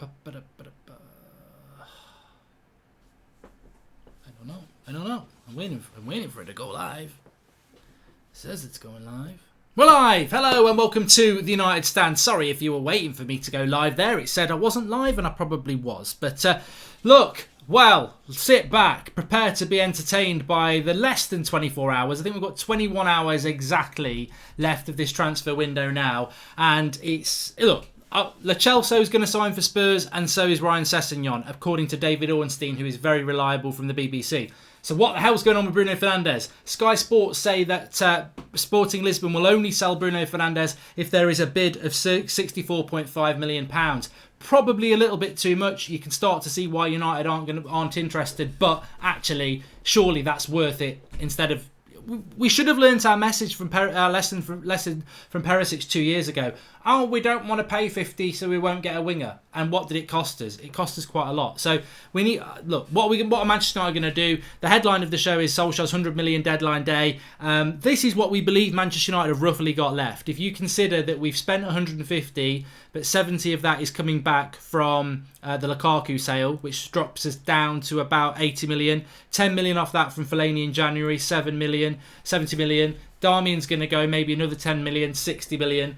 I don't know. I'm waiting for it to go live. It says it's going live. We're live! Hello and welcome to the United Stand. Sorry if you were waiting for me to go live there. It said I wasn't live and I probably was. But look, well, sit back. Prepare to be entertained by the less than 24 hours. I think we've got 21 hours exactly left of this transfer window now. And it's... Look, Lo Celso is going to sign for Spurs and so is Ryan Sessegnon, according to David Ornstein, who is very reliable from the BBC. So what the hell's going on with Bruno Fernandes? Sky Sports say that Sporting Lisbon will only sell Bruno Fernandes if there is a bid of £64.5 million. Probably a little bit too much. You can start to see why United aren't interested, but actually, surely that's worth it. Instead of, we should have learnt our message from our lesson from Perisic 2 years ago. Oh, we don't want to pay 50, so we won't get a winger. And what did it cost us? It cost us quite a lot. So we need look. What are Manchester United going to do? The headline of the show is Solskjaer's 100 million deadline day. This is what we believe Manchester United have roughly got left. If you consider that we've spent 150, but 70 of that is coming back from the Lukaku sale, which drops us down to about 80 million. 10 million off that from Fellaini in January. 70 million. Darmian's going to go maybe another 10 million, 60 million.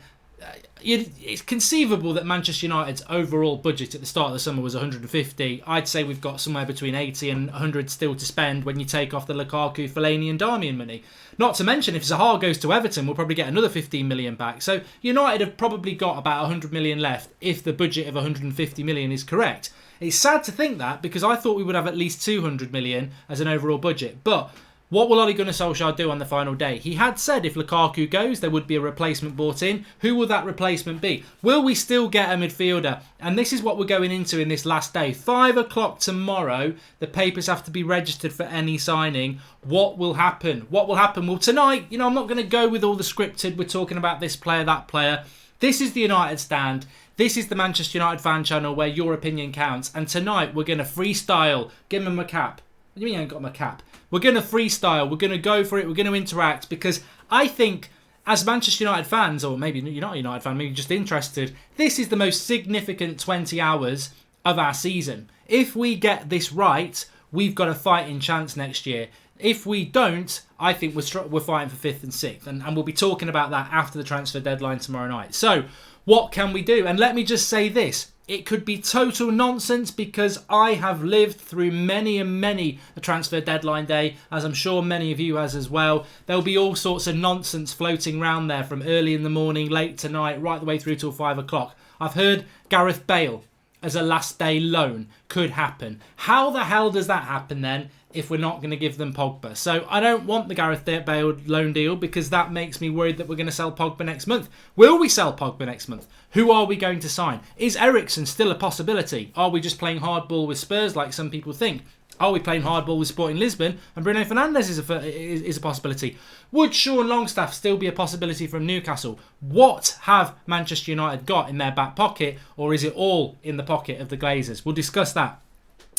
It's conceivable that Manchester United's overall budget at the start of the summer was 150. I'd say we've got somewhere between 80 and 100 still to spend when you take off the Lukaku, Fellaini and Darmian money. Not to mention, if Zaha goes to Everton, we'll probably get another 15 million back. So United have probably got about 100 million left if the budget of 150 million is correct. It's sad to think that because I thought we would have at least 200 million as an overall budget. But what will Ole Gunnar Solskjaer do on the final day? He had said if Lukaku goes, there would be a replacement brought in. Who will that replacement be? Will we still get a midfielder? And this is what we're going into in this last day. 5 o'clock tomorrow, the papers have to be registered for any signing. What will happen? What will happen? Well, tonight, I'm not going to go with all the scripted. We're talking about this player, that player. This is the United Stand. This is the Manchester United fan channel where your opinion counts. And tonight, we're going to freestyle. Give him a cap. What do you mean I ain't got my cap? We're going to freestyle. We're going to go for it. We're going to interact because I think as Manchester United fans, or maybe you're not a United fan, maybe you're just interested, this is the most significant 20 hours of our season. If we get this right, we've got a fighting chance next year. If we don't, I think we're fighting for 5th and 6th. And we'll be talking about that after the transfer deadline tomorrow night. So what can we do? And let me just say this. It could be total nonsense because I have lived through many and many a transfer deadline day, as I'm sure many of you has as well. There'll be all sorts of nonsense floating around there from early in the morning, late tonight, right the way through till 5 o'clock. I've heard Gareth Bale as a last day loan could happen. How the hell does that happen then if we're not going to give them Pogba? So I don't want the Gareth Bale loan deal because that makes me worried that we're going to sell Pogba next month. Will we sell Pogba next month? Who are we going to sign? Is Eriksen still a possibility? Are we just playing hardball with Spurs like some people think? Are we playing hardball with Sporting Lisbon and Bruno Fernandes is a possibility? Would Sean Longstaff still be a possibility from Newcastle? What have Manchester United got in their back pocket, or is it all in the pocket of the Glazers? We'll discuss that.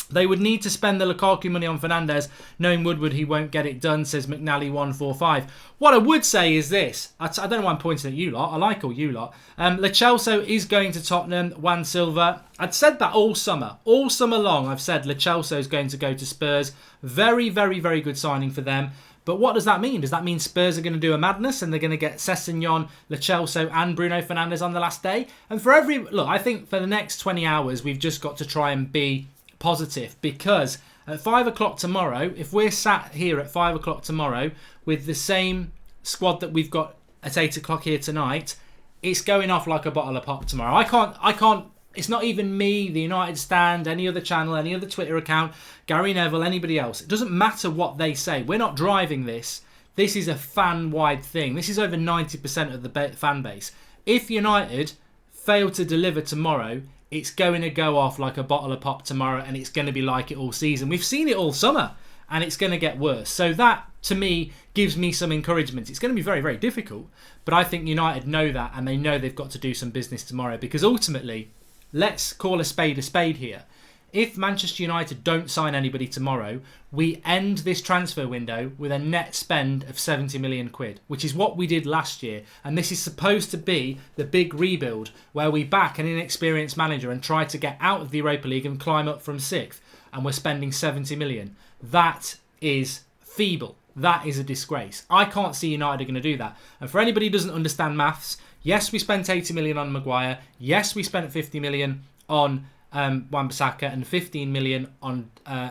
They would need to spend the Lukaku money on Fernandes. Knowing Woodward, he won't get it done, says McNally145. What I would say is this. I don't know why I'm pointing at you lot. I like all you lot. Lo Celso is going to Tottenham. Juan Silva. I'd said that all summer. All summer long, I've said Lo Celso is going to go to Spurs. Very, very, very good signing for them. But what does that mean? Does that mean Spurs are going to do a madness and they're going to get Sessegnon, Lo Celso and Bruno Fernandes on the last day? And look, I think for the next 20 hours, we've just got to try and be positive because at 5 o'clock tomorrow, if we're sat here at 5 o'clock tomorrow with the same squad that we've got at 8 o'clock here tonight, it's going off like a bottle of pop tomorrow. I can't, it's not even me, the United Stand, any other channel, any other Twitter account, Gary Neville, anybody else. It doesn't matter what they say. We're not driving this. This is a fan-wide thing. This is over 90% of the fan base. If United fail to deliver tomorrow, it's going to go off like a bottle of pop tomorrow and it's going to be like it all season. We've seen it all summer and it's going to get worse. So that, to me, gives me some encouragement. It's going to be very, very difficult, but I think United know that and they know they've got to do some business tomorrow because ultimately, let's call a spade here. if Manchester United don't sign anybody tomorrow, we end this transfer window with a net spend of 70 million quid, which is what we did last year. And this is supposed to be the big rebuild where we back an inexperienced manager and try to get out of the Europa League and climb up from 6th. And we're spending 70 million. That is feeble. That is a disgrace. I can't see United are going to do that. And for anybody who doesn't understand maths, yes, we spent 80 million on Maguire. Yes, we spent 50 million on Wan-Bissaka and 15 million on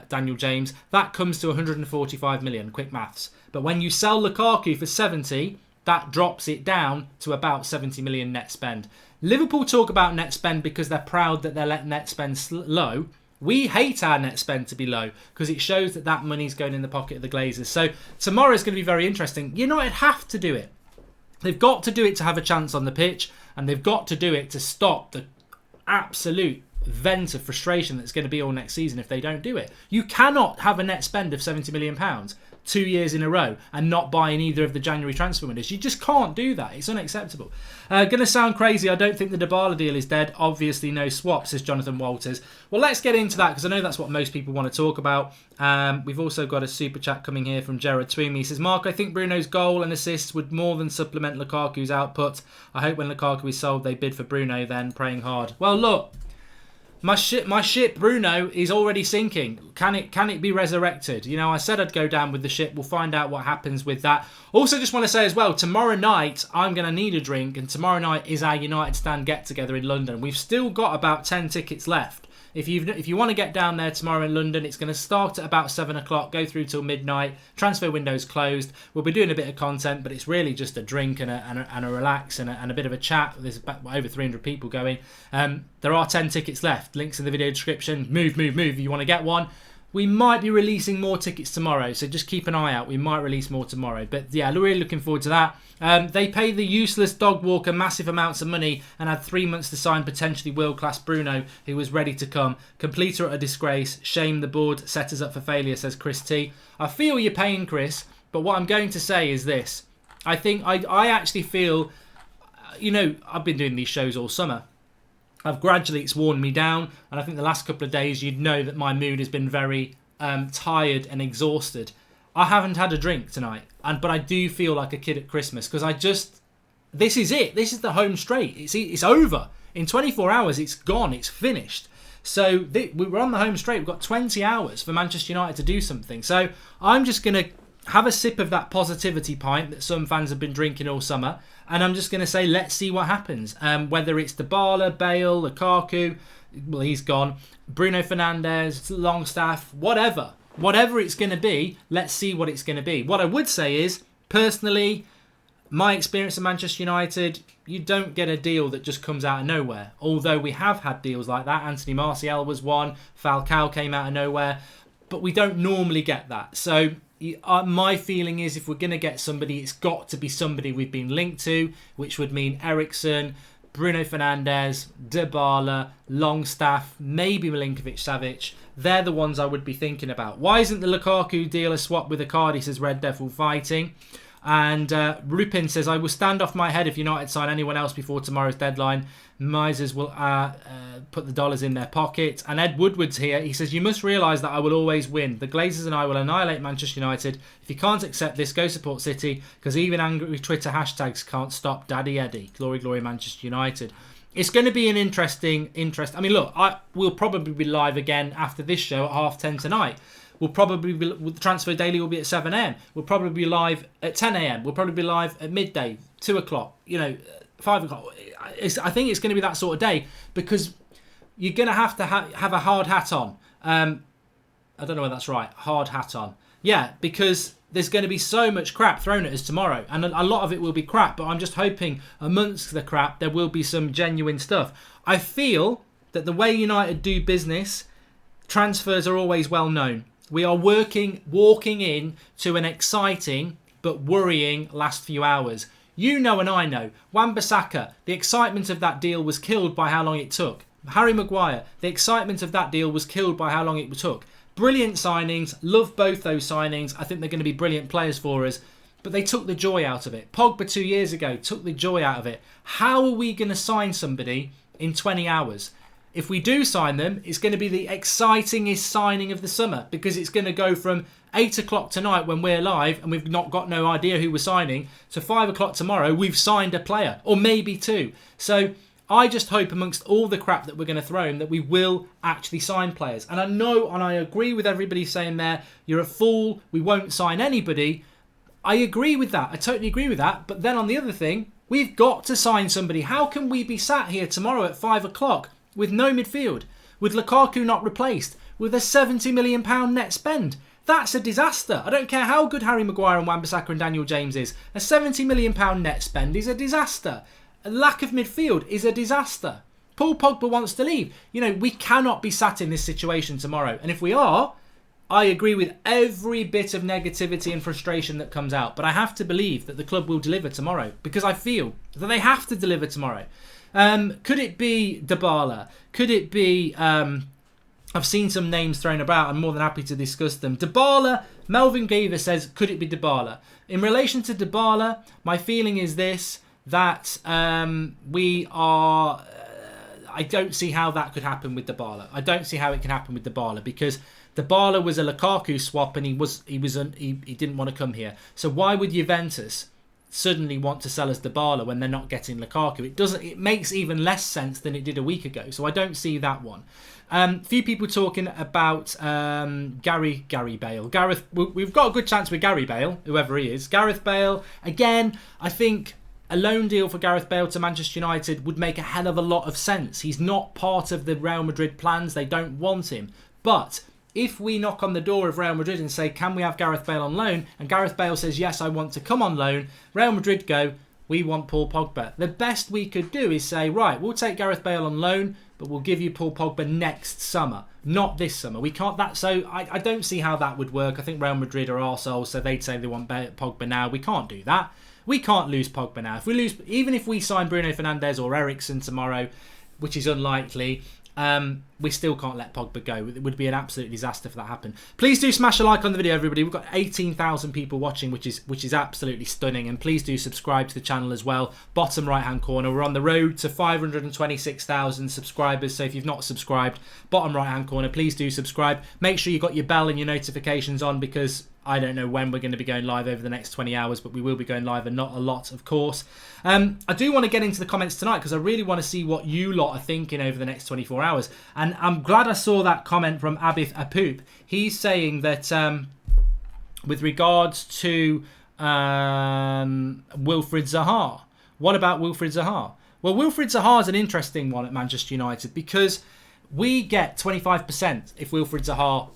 Daniel James. That comes to 145 million, quick maths. But when you sell Lukaku for 70, that drops it down to about 70 million net spend. Liverpool talk about net spend because they're proud that they're letting net spend low. We hate our net spend to be low because it shows that that money's going in the pocket of the Glazers. So tomorrow is going to be very interesting. United have to do it. They've got to do it to have a chance on the pitch, and they've got to do it to stop the absolute vent of frustration that's going to be all next season if they don't do it. You cannot have a net spend of £70 million 2 years in a row and not buy in either of the January transfer windows. You just can't do that. It's unacceptable. Going to sound crazy. I don't think the Dybala deal is dead. Obviously no swap, says Jonathan Walters. Well, let's get into that because I know that's what most people want to talk about. We've also got a super chat coming here from Gerard Twomey. He says, Mark, I think Bruno's goal and assists would more than supplement Lukaku's output. I hope when Lukaku is sold, they bid for Bruno then, praying hard. Well, look. My ship, Bruno, is already sinking. Can it be resurrected? You know, I said I'd go down with the ship. We'll find out what happens with that. Also, just want to say as well, tomorrow night, I'm going to need a drink. And tomorrow night is our United Stand get-together in London. We've still got about 10 tickets left. If you want to get down there tomorrow in London, it's going to start at about 7 o'clock, go through till midnight. Transfer window's closed. We'll be doing a bit of content, but it's really just a drink and a relax and a bit of a chat. There's about over 300 people going. There are 10 tickets left. Links in the video description. Move. If you want to get one. We might be releasing more tickets tomorrow, so just keep an eye out. We might release more tomorrow. But yeah, really looking forward to that. They pay the useless dog walker massive amounts of money and had 3 months to sign potentially world-class Bruno, who was ready to come. Complete or a disgrace. Shame the board. Set us up for failure, says Chris T. I feel your pain, Chris, but what I'm going to say is this. I think I actually feel, you know, I've been doing these shows all summer. It's worn me down, and I think the last couple of days you'd know that my mood has been very tired and exhausted. I haven't had a drink tonight, but I do feel like a kid at Christmas because this is it. This is the home straight. It's over. In 24 hours, it's gone. It's finished. So we're on the home straight. We've got 20 hours for Manchester United to do something. So I'm just going to have a sip of that positivity pint that some fans have been drinking all summer. And I'm just going to say, let's see what happens. Whether it's Dybala, Bale, Lukaku, well, he's gone. Bruno Fernandes, Longstaff, whatever. Whatever it's going to be, let's see what it's going to be. What I would say is, personally, my experience at Manchester United, you don't get a deal that just comes out of nowhere. Although we have had deals like that. Anthony Martial was one. Falcao came out of nowhere. But we don't normally get that. So my feeling is if we're going to get somebody, it's got to be somebody we've been linked to, which would mean Eriksen, Bruno Fernandes, Dybala, Longstaff, maybe Milinkovic-Savic. They're the ones I would be thinking about. Why isn't the Lukaku deal a swap with Icardi, says Red Devil Fighting? And Rupin says, I will stand off my head if United sign anyone else before tomorrow's deadline. Misers will put the dollars in their pocket. And Ed Woodward's here. He says, you must realise that I will always win. The Glazers and I will annihilate Manchester United. If you can't accept this, go support City, because even angry Twitter hashtags can't stop Daddy Eddie. Glory, glory, Manchester United. It's going to be an interesting. I mean, look, we'll probably be live again after this show at 10:30 tonight. The Transfer Daily will be at 7 a.m. We'll probably be live at 10 a.m. We'll probably be live at midday, 2 o'clock, 5 o'clock. I think it's going to be that sort of day because you're going to have a hard hat on. I don't know whether that's right. Hard hat on. Yeah, because there's going to be so much crap thrown at us tomorrow. And a lot of it will be crap, but I'm just hoping amongst the crap there will be some genuine stuff. I feel that the way United do business, transfers are always well known. We are walking in to an exciting but worrying last few hours. You know and I know. Wan-Bissaka, the excitement of that deal was killed by how long it took. Harry Maguire, the excitement of that deal was killed by how long it took. Brilliant signings. Love both those signings. I think they're going to be brilliant players for us. But they took the joy out of it. Pogba 2 years ago took the joy out of it. How are we going to sign somebody in 20 hours? if we do sign them, it's going to be the excitingest signing of the summer, because it's going to go from 8 o'clock tonight when we're live and we've not got no idea who we're signing, to 5 o'clock tomorrow we've signed a player, or maybe two. So I just hope, amongst all the crap that we're going to throw him, that we will actually sign players. And I know, and I agree with everybody saying there, you're a fool, we won't sign anybody. I agree with that. I totally agree with that. But then on the other thing, we've got to sign somebody. How can we be sat here tomorrow at 5 o'clock with no midfield, with Lukaku not replaced, with a £70 million net spend? That's a disaster. I don't care how good Harry Maguire and Wan-Bissaka and Daniel James is. A £70 million net spend is a disaster. A lack of midfield is a disaster. Paul Pogba wants to leave. You know, we cannot be sat in this situation tomorrow. And if we are, I agree with every bit of negativity and frustration that comes out. But I have to believe that the club will deliver tomorrow, because I feel that they have to deliver tomorrow. Could it be Dybala? Could it be... I've seen some names thrown about. I'm more than happy to discuss them. Dybala, Melvin Geaver says, could it be Dybala? In relation to Dybala, my feeling is this, that we are... I don't see how that could happen with Dybala. I don't see how it can happen with Dybala, because Dybala was a Lukaku swap and he didn't want to come here. So why would Juventus suddenly want to sell us Dybala when they're not getting Lukaku? It makes even less sense than it did a week ago. So I don't see that one. Few people talking about Gary Bale. We've got a good chance with Gary Bale, whoever he is. Gareth Bale, again, I think a loan deal for Gareth Bale to Manchester United would make a hell of a lot of sense. He's not part of the Real Madrid plans. They don't want him. But if we knock on the door of Real Madrid and say, can we have Gareth Bale on loan? And Gareth Bale says, yes, I want to come on loan. Real Madrid go, we want Paul Pogba. The best we could do is say, right, we'll take Gareth Bale on loan, but we'll give you Paul Pogba next summer, not this summer. We can't that. So I don't see how that would work. I think Real Madrid are arseholes, so they'd say they want Pogba now. We can't do that. We can't lose Pogba now. If we lose, even if we sign Bruno Fernandes or Eriksen tomorrow, which is unlikely, we still can't let Pogba go. It would be an absolute disaster for that to happen. Please do smash a like on the video, everybody. We've got 18,000 people watching, which is absolutely stunning. And please do subscribe to the channel as well. Bottom right hand corner, we're on the road to 526,000 subscribers. So if you've not subscribed, bottom right hand corner, please do subscribe. Make sure you got your bell and your notifications on, because I don't know when we're going to be going live over the next 20 hours, but we will be going live, and not a lot, of course. I do want to get into the comments tonight, because I really want to see what you lot are thinking over the next 24 hours. And I'm glad I saw that comment from Abith Apoop. He's saying that with regards to Wilfried Zaha, what about Wilfried Zaha? Well, Wilfried Zaha is an interesting one at Manchester United, because we get 25% if Wilfried Zaha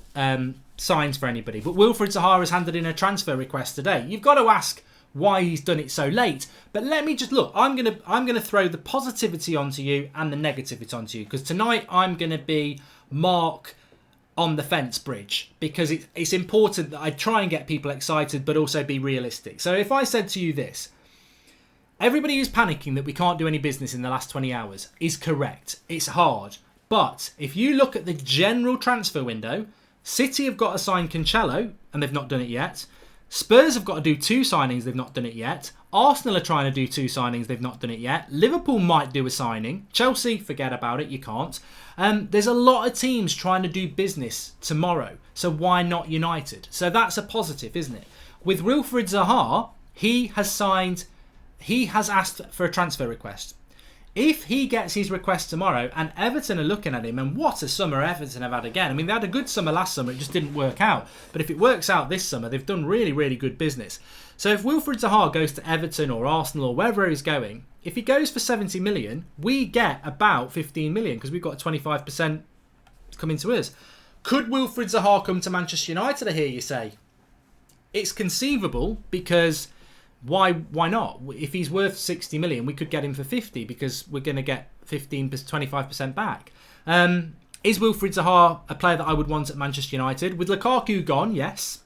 signs for anybody. But Wilfried Zaha has handed in a transfer request today. You've got to ask why he's done it so late. But let me just look. I'm gonna throw the positivity onto you and the negativity onto you, because tonight I'm gonna be Mark on the fence bridge, because it's important that I try and get people excited but also be realistic. So if I said to you this, everybody who's panicking that we can't do any business in the last 20 hours is correct. It's hard. But if you look at the general transfer window, City have got to sign Cancelo, and they've not done it yet. Spurs have got to do 2 signings, they've not done it yet. Arsenal are trying to do 2 signings, they've not done it yet. Liverpool might do a signing. Chelsea, forget about it, you can't. There's a lot of teams trying to do business tomorrow, so why not United? So that's a positive, isn't it? With Wilfried Zaha, he has asked for a transfer request. If he gets his request tomorrow, and Everton are looking at him, and what a summer Everton have had again. I mean, they had a good summer last summer, it just didn't work out. But if it works out this summer, they've done really, really good business. So if Wilfried Zaha goes to Everton or Arsenal or wherever he's going, if he goes for 70 million, we get about 15 million, because we've got 25% coming to us. Could Wilfried Zaha come to Manchester United, I hear you say? It's conceivable, because why not? If he's worth 60 million, we could get him for 50, because we're going to get 25% back. Is Wilfried Zaha a player that I would want at Manchester United? With Lukaku gone, yes.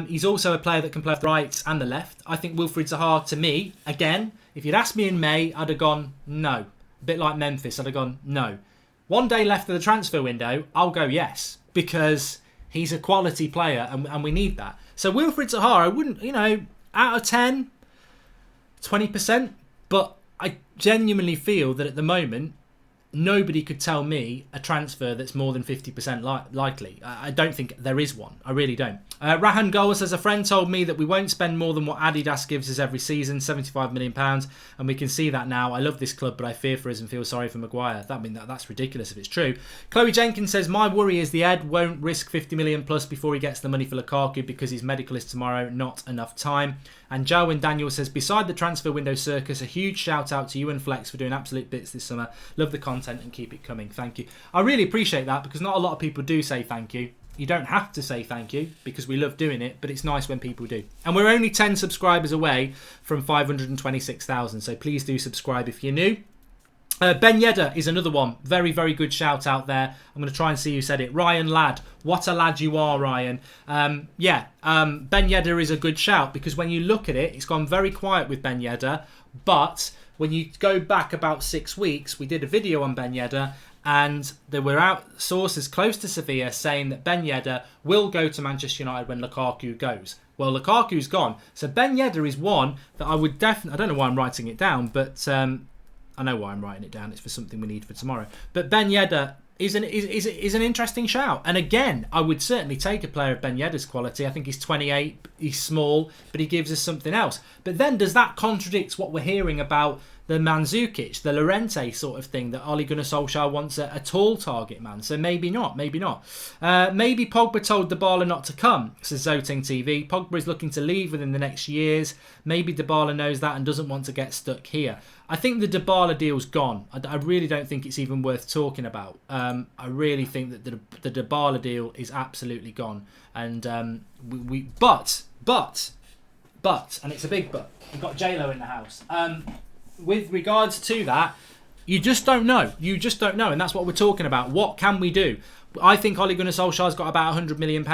He's also a player that can play the right and the left. I think Wilfried Zaha, to me, again, if you'd asked me in May, I'd have gone no. A bit like Memphis, I'd have gone no. 1 day left of the transfer window, I'll go yes, because he's a quality player, and we need that. So Wilfried Zaha, I wouldn't, out of 10, 20%, but I genuinely feel that at the moment, nobody could tell me a transfer that's more than 50% likely. I don't think there is one. I really don't. Rahan Goal says, a friend told me that we won't spend more than what Adidas gives us every season, £75 million, and we can see that now. I love this club, but I fear for us and feel sorry for Maguire. That's ridiculous if it's true. Chloe Jenkins says, my worry is the Ed won't risk 50 million plus before he gets the money for Lukaku because his medical is tomorrow, not enough time. And Jarwin Daniel says, beside the transfer window circus, a huge shout out to you and Flex for doing absolute bits this summer. Love the content and keep it coming. Thank you. I really appreciate that because not a lot of people do say thank you. You don't have to say thank you because we love doing it, but it's nice when people do. And we're only 10 subscribers away from 526,000, so please do subscribe if you're new. Ben Yedder is another one. Very, very good shout out there. I'm going to try and see who said it. Ryan Ladd. What a lad you are, Ryan. Ben Yedder is a good shout because when you look at it, it's gone very quiet with Ben Yedder. But when you go back about 6 weeks, we did a video on Ben Yedder and there were out sources close to Sevilla saying that Ben Yedder will go to Manchester United when Lukaku goes. Well, Lukaku's gone. So Ben Yedder is one that I would definitely... I don't know why I'm writing it down, but... I know why I'm writing it down. It's for something we need for tomorrow. But Ben Yedder is an interesting shout. And again, I would certainly take a player of Ben Yedder's quality. I think he's 28, he's small, but he gives us something else. But then does that contradict what we're hearing about the Mandzukic, the Llorente sort of thing that Ole Gunnar Solskjaer wants a tall target man? So maybe not, maybe not. Maybe Pogba told Dybala not to come, says Zoting TV. Pogba is looking to leave within the next years. Maybe Dybala knows that and doesn't want to get stuck here. I think the Dybala deal's gone. I really don't think it's even worth talking about. I really think that the Dybala deal is absolutely gone. And but, and it's a big but. We've got J-Lo in the house. With regards to that, you just don't know. You just don't know. And that's what we're talking about. What can we do? I think Ole Gunnar Solskjaer's got about £100 million.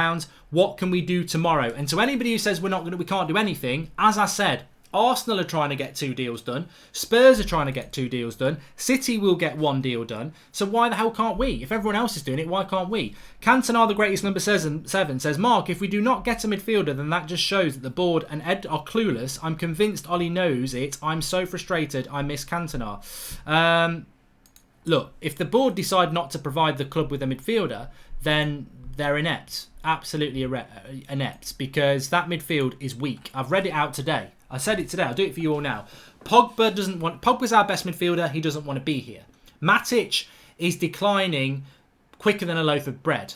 What can we do tomorrow? And to anybody who says we can't do anything, as I said, Arsenal are trying to get 2 deals done. Spurs are trying to get 2 deals done. City will get 1 deal done. So why the hell can't we? If everyone else is doing it, why can't we? Cantona, the greatest number 7, says, Mark, if we do not get a midfielder, then that just shows that the board and Ed are clueless. I'm convinced Ollie knows it. I'm so frustrated. I miss Cantona. Look, if the board decide not to provide the club with a midfielder, then they're inept. Absolutely inept. Because that midfield is weak. I've read it out today. I said it today. I'll do it for you all now. Pogba's our best midfielder. He doesn't want to be here. Matic is declining quicker than a loaf of bread.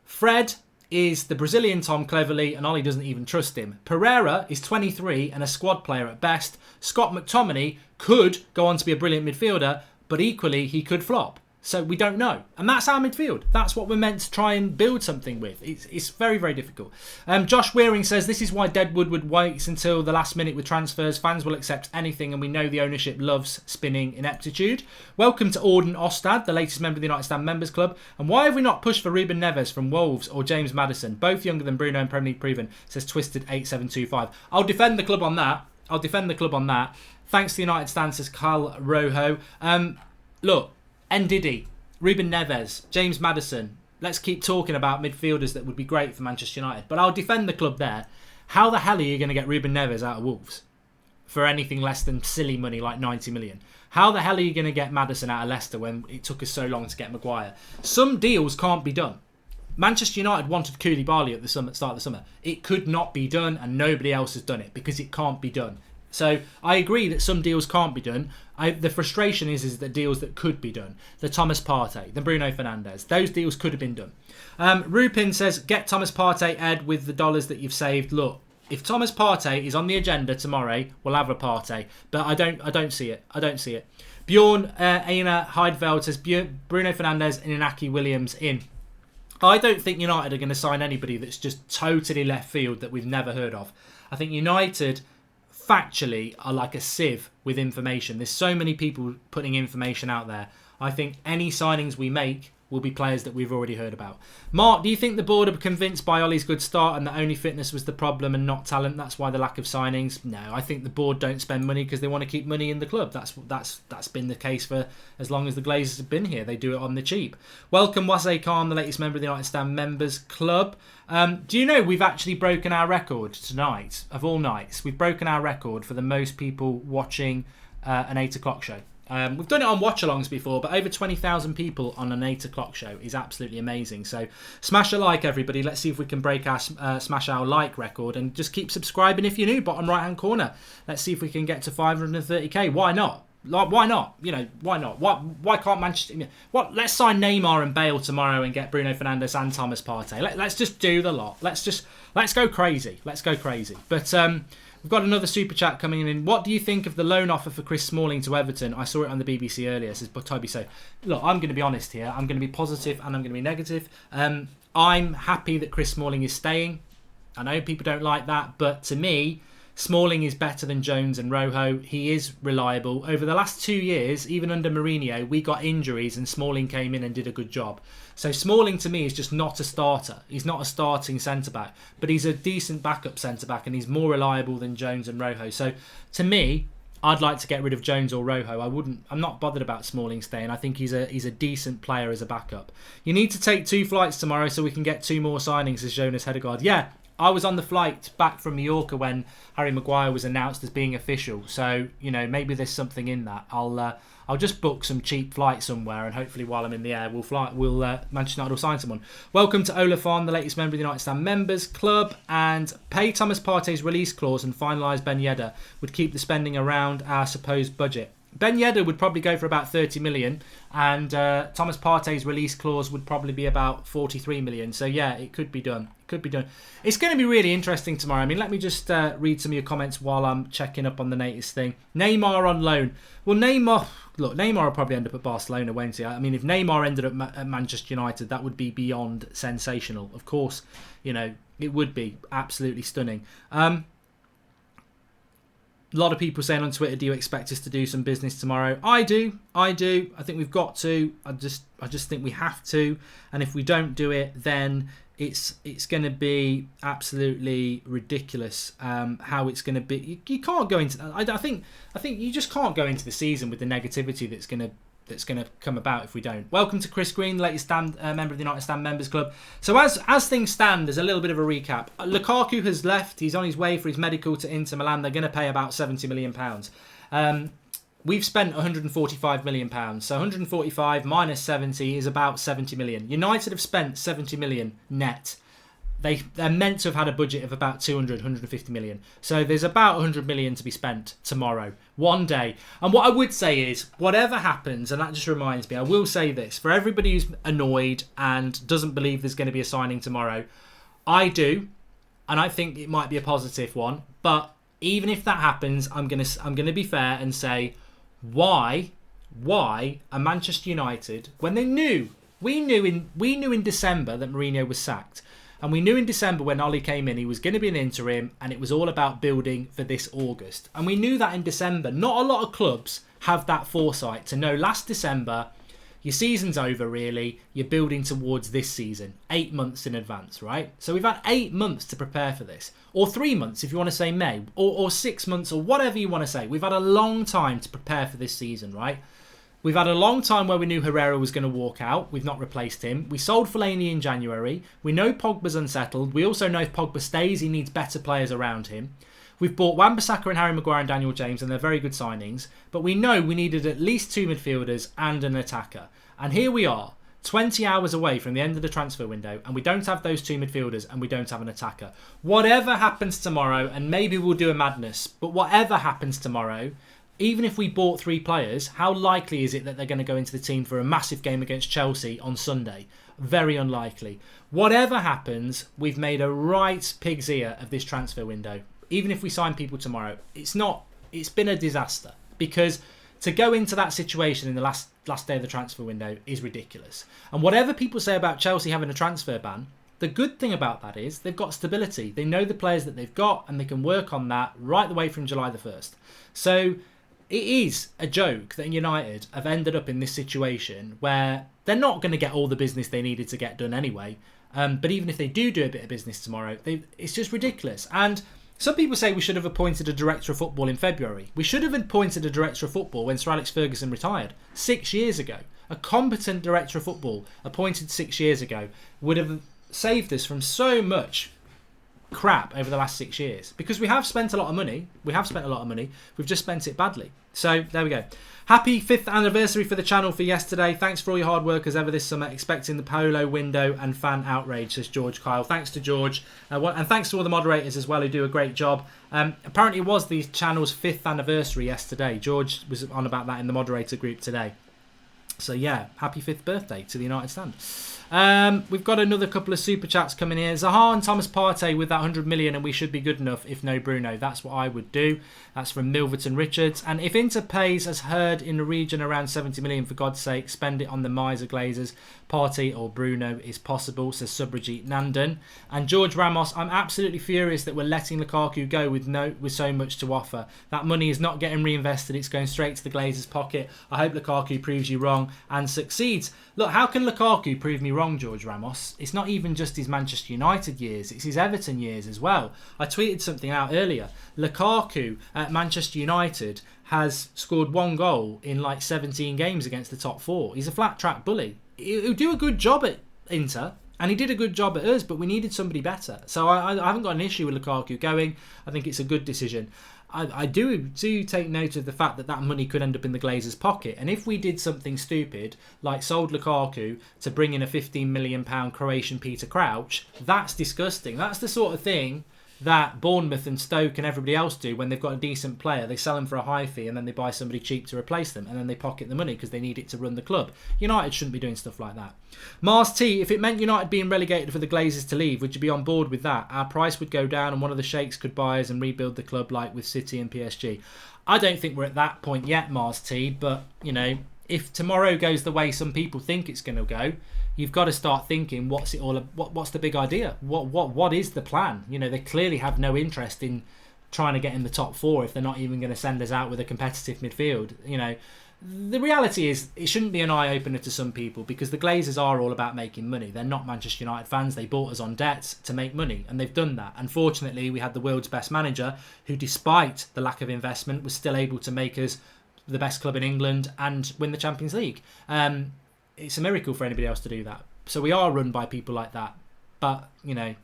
Fred is the Brazilian Tom Cleverley and Ollie doesn't even trust him. Pereira is 23 and a squad player at best. Scott McTominay could go on to be a brilliant midfielder, but equally he could flop. So we don't know. And that's our midfield. That's what we're meant to try and build something with. It's very, very difficult. Josh Wearing says, this is why Deadwood would wait until the last minute with transfers. Fans will accept anything and we know the ownership loves spinning ineptitude. Welcome to Auden Ostad, the latest member of the United Stand Members Club. And why have we not pushed for Ruben Neves from Wolves or James Maddison? Both younger than Bruno and Premier League proven, says Twisted8725. I'll defend the club on that. Thanks to the United Stand, says Carl Rojo. Look, Ndidi, Ruben Neves, James Maddison. Let's keep talking about midfielders that would be great for Manchester United. But I'll defend the club there. How the hell are you going to get Ruben Neves out of Wolves for anything less than silly money like 90 million? How the hell are you going to get Maddison out of Leicester when it took us so long to get Maguire? Some deals can't be done. Manchester United wanted Koulibaly at the start of the summer. It could not be done and nobody else has done it because it can't be done. So I agree that some deals can't be done. The frustration is the deals that could be done. The Thomas Partey, the Bruno Fernandes. Those deals could have been done. Rupin says, get Thomas Partey, Ed, with the dollars that you've saved. Look, if Thomas Partey is on the agenda tomorrow, we'll have a Partey. But I don't see it. I don't see it. Bjorn Aina Heidfeld says, Bruno Fernandes and Inaki Williams in. I don't think United are going to sign anybody that's just totally left field that we've never heard of. I think United factually are like a sieve with information. There's so many people putting information out there. I think any signings we make will be players that we've already heard about. Mark, do you think the board are convinced by Ollie's good start and that only fitness was the problem and not talent? That's why the lack of signings? No, I think the board don't spend money because they want to keep money in the club. That's been the case for as long as the Glazers have been here. They do it on the cheap. Welcome, Wase Khan, the latest member of the United Stand Members Club. Do you know we've actually broken our record tonight, of all nights? We've broken our record for the most people watching an 8 o'clock show. We've done it on watch-alongs before, but over 20,000 people on an 8 o'clock show is absolutely amazing. So smash a like, everybody. Let's see if we can break our smash our like record, and just keep subscribing if you're new. Bottom right-hand corner. Let's see if we can get to 530k. Why not? Like, why not? You know, why not? Why can't Manchester? What? Let's sign Neymar and Bale tomorrow and get Bruno Fernandes and Thomas Partey. Let's just do the lot. Let's go crazy. Let's go crazy. But we've got another super chat coming in. What do you think of the loan offer for Chris Smalling to Everton? I saw it on the BBC earlier, says Toby. So, look, I'm going to be honest here. I'm going to be positive and I'm going to be negative. I'm happy that Chris Smalling is staying. I know people don't like that, but to me, Smalling is better than Jones and Rojo. He is reliable. Over the last 2 years, even under Mourinho, we got injuries and Smalling came in and did a good job. So Smalling to me is just not a starter. He's not a starting centre-back, but he's a decent backup centre-back and he's more reliable than Jones and Rojo. So to me, I'd like to get rid of Jones or Rojo. I'm not bothered about Smalling staying. I think he's a decent player as a backup. You need to take 2 flights tomorrow so we can get 2 more signings, as Jonas Hedegaard. Yeah, I was on the flight back from Mallorca when Harry Maguire was announced as being official. So, you know, maybe there's something in that. I'll just book some cheap flight somewhere, and hopefully while I'm in the air, Manchester United will sign someone. Welcome to Olafon, the latest member of the United Stand Members Club, and pay Thomas Partey's release clause and finalise Ben Yedder would keep the spending around our supposed budget. Ben Yedder would probably go for about 30 million, and Thomas Partey's release clause would probably be about 43 million. So yeah, it could be done. It's going to be really interesting tomorrow. I mean, let me just read some of your comments while I'm checking up on the latest thing. Neymar on loan. Well, Neymar will probably end up at Barcelona, won't he? I mean, if Neymar ended up at Manchester United, that would be beyond sensational. Of course, you know, it would be absolutely stunning. A lot of people saying on Twitter, do you expect us to do some business tomorrow? I do. I think we've got to. I just think we have to. And if we don't do it, then it's going to be absolutely ridiculous. How it's going to be. You can't go into. I think you just can't go into the season with the negativity that's going to come about if we don't. Welcome to Chris Green, latest member of the United Stand Members Club. So as things stand, there's a little bit of a recap. Lukaku has left. He's on his way for his medical to Inter Milan. They're going to pay about £70 million. We've spent £145 million. So 145 minus 70 is about 70 million. United have spent 70 million net. They're meant to have had a budget of about 150 million. So there's about 100 million to be spent tomorrow, one day. And what I would say is, whatever happens, and that just reminds me, I will say this, for everybody who's annoyed and doesn't believe there's going to be a signing tomorrow, I do, and I think it might be a positive one. But even if that happens, I'm gonna be fair and say, why are Manchester United, when we knew in December that Mourinho was sacked. And we knew in December when Ollie came in, he was going to be an interim and it was all about building for this August. And we knew that in December. Not a lot of clubs have that foresight to know last December, your season's over really, you're building towards this season, 8 months in advance, right? So we've had 8 months to prepare for this. Or 3 months if you want to say May, or 6 months, or whatever you want to say. We've had a long time to prepare for this season, right? We've had a long time where we knew Herrera was going to walk out. We've not replaced him. We sold Fellaini in January. We know Pogba's unsettled. We also know if Pogba stays, he needs better players around him. We've bought Wan-Bissaka and Harry Maguire and Daniel James, and they're very good signings. But we know we needed at least 2 midfielders and an attacker. And here we are, 20 hours away from the end of the transfer window, and we don't have those 2 midfielders and we don't have an attacker. Whatever happens tomorrow, and maybe we'll do a madness, but whatever happens tomorrow, even if we bought 3 players, how likely is it that they're going to go into the team for a massive game against Chelsea on Sunday? Very unlikely. Whatever happens, we've made a right pig's ear of this transfer window. Even if we sign people tomorrow, it's been a disaster. Because to go into that situation in the last day of the transfer window is ridiculous. And whatever people say about Chelsea having a transfer ban, the good thing about that is they've got stability. They know the players that they've got and they can work on that right the way from July the 1st. So it is a joke that United have ended up in this situation where they're not going to get all the business they needed to get done anyway. But even if they do a bit of business tomorrow, it's just ridiculous. And some people say we should have appointed a director of football in February. We should have appointed a director of football when Sir Alex Ferguson retired 6 years ago. A competent director of football appointed 6 years ago would have saved us from so much crap over the last 6 years because we have spent a lot of money. We've just spent it badly. So there we go. Happy 5th anniversary for the channel for yesterday. Thanks for all your hard work as ever this summer. Expecting the polo window and fan outrage, says George Kyle. Thanks to George. And thanks to all the moderators as well who do a great job. Apparently it was the channel's 5th anniversary yesterday. George was on about that in the moderator group today. So yeah, happy 5th birthday to the United Stand. We've got another couple of super chats coming here. Zaha and Thomas Partey with that 100 million and we should be good enough if no Bruno. That's what I would do. That's from Milverton Richards. And if Inter pays as heard in the region around 70 million, for God's sake, spend it on the miser glazers. Partey or Bruno is possible, says Subrajit Nandan. And George Ramos, I'm absolutely furious that we're letting Lukaku go with so much to offer. That money is not getting reinvested. It's going straight to the Glazers' pocket. I hope Lukaku proves you wrong and succeeds. Look, how can Lukaku prove me wrong, George Ramos? It's not even just his Manchester United years. It's his Everton years as well. I tweeted something out earlier. Lukaku at Manchester United has scored 1 goal in like 17 games against the top 4. He's a flat track bully. He'll do a good job at Inter, and he did a good job at us, but we needed somebody better. So I haven't got an issue with Lukaku going. I think it's a good decision. I do take note of the fact that that money could end up in the Glazers' pocket. And if we did something stupid, like sold Lukaku to bring in a £15 million Croatian Peter Crouch, that's disgusting. That's the sort of thing that Bournemouth and Stoke and everybody else do when they've got a decent player. They sell them for a high fee and then they buy somebody cheap to replace them and then they pocket the money because they need it to run the club. United shouldn't be doing stuff like that. Mars T, if it meant United being relegated for the Glazers to leave, would you be on board with that? Our price would go down and one of the sheikhs could buy us and rebuild the club like with City and PSG. I don't think we're at that point yet, Mars T, but, you know, if tomorrow goes the way some people think it's going to go, you've got to start thinking, what's the big idea? What is the plan? You know, they clearly have no interest in trying to get in the top 4 if they're not even going to send us out with a competitive midfield. You know, the reality is it shouldn't be an eye-opener to some people because the Glazers are all about making money. They're not Manchester United fans. They bought us on debt to make money, and they've done that. Unfortunately, we had the world's best manager who, despite the lack of investment, was still able to make us the best club in England and win the Champions League. It's a miracle for anybody else to do that. So we are run by people like that. But, you know,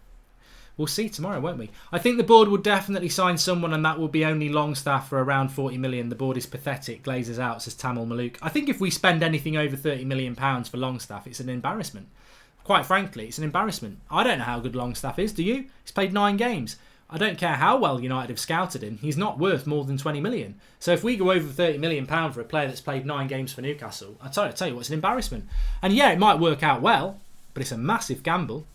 we'll see tomorrow, won't we? I think the board will definitely sign someone and that will be only Longstaff for around 40 million. The board is pathetic. Glazers out, says Tamil Malouk. I think if we spend anything over £30 million for Longstaff, it's an embarrassment. Quite frankly, it's an embarrassment. I don't know how good Longstaff is, do you? He's played 9 games. I don't care how well United have scouted him. He's not worth more than 20 million. So if we go over £30 million for a player that's played 9 games for Newcastle, I tell you what, it's an embarrassment. And yeah, it might work out well, but it's a massive gamble.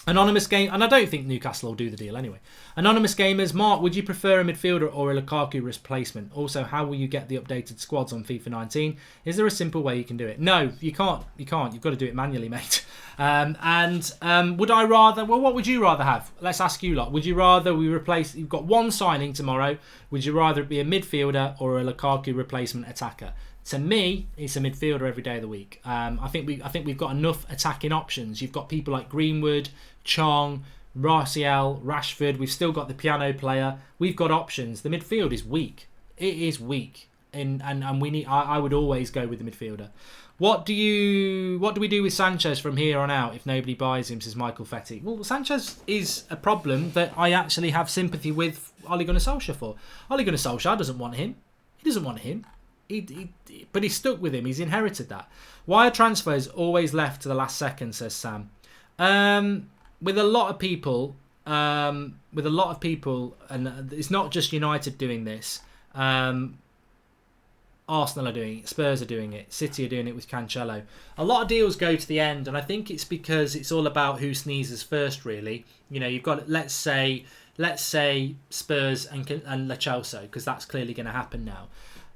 Anonymous game, and I don't think Newcastle will do the deal anyway. Anonymous gamers, Mark, would you prefer a midfielder or a Lukaku replacement? Also, how will you get the updated squads on FIFA 19? Is there a simple way you can do it? No, you can't. You've got to do it manually, mate. Would I rather? Well, what would you rather have? Let's ask you lot. Would you rather we replace? You've got one signing tomorrow. Would you rather it be a midfielder or a Lukaku replacement attacker? To me, it's a midfielder every day of the week. I think we've got enough attacking options. You've got people like Greenwood, Chong, Martial, Rashford. We've still got the piano player. We've got options. The midfield is weak. It is weak, and we need. I would always go with the midfielder. What do we do with Sanchez from here on out if nobody buys him, says Michael Fetty? Well, Sanchez is a problem that I actually have sympathy with Ole Gunnar Solskjaer for. Ole Gunnar Solskjaer doesn't want him. He doesn't want him. But he's stuck with him. He's inherited that. Why are transfers always left to the last second, says Sam? With a lot of people, and it's not just United doing this. Arsenal are doing it, Spurs are doing it, City are doing it with Cancelo. A lot of deals go to the end, and I think it's because it's all about who sneezes first, really. You know, you've got, let's say Spurs and Lo Celso, because that's clearly going to happen now.